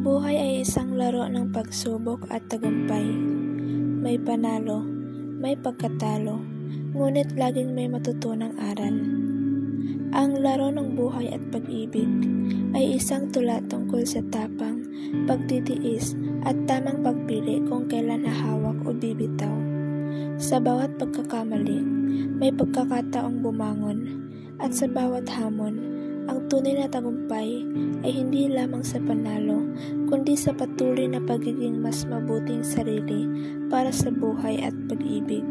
Ang buhay ay isang laro ng pagsubok at tagumpay. May panalo, may pagkatalo, ngunit laging may matutunang aral. Ang laro ng buhay at pag-ibig ay isang tula tungkol sa tapang, pagtitiis at tamang pagpili kung kailan hahawak o bibitaw. Sa bawat pagkakamali, may pagkakataong bumangon, at sa bawat hamon, ang tunay na tagumpay ay hindi lamang sa panalo, kundi sa patuloy na pagiging mas mabuting sarili para sa buhay at pag-ibig.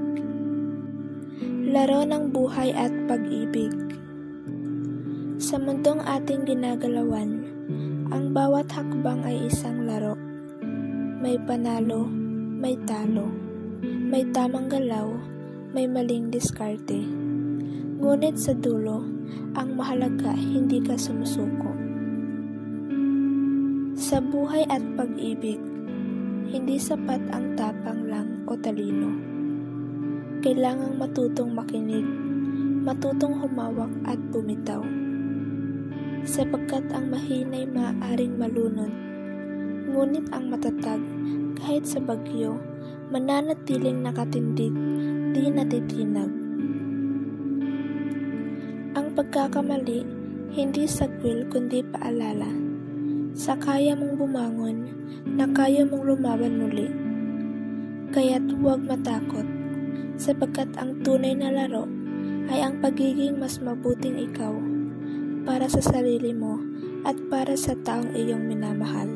Laro ng buhay at pag-ibig. Sa mundong ating ginagalawan, ang bawat hakbang ay isang laro. May panalo, may talo, may tamang galaw, may maling diskarte. Ngunit sa dulo, ang mahalaga hindi ka sumusuko. Sa buhay at pag-ibig, hindi sapat ang tapang lang o talino. Kailangang matutong makinig, matutong humawak at bumitaw. Sapagkat ang mahinay maaaring malunod, ngunit ang matatag kahit sa bagyo, mananatiling nakatindig, di natitinag. Ang pagkakamali, hindi sagwil kundi paalala. Sa kaya mong bumangon, na kaya mong lumaban muli. Kaya't huwag matakot, sapagkat ang tunay na laro ay ang pagiging mas mabuting ikaw, para sa sarili mo at para sa taong iyong minamahal.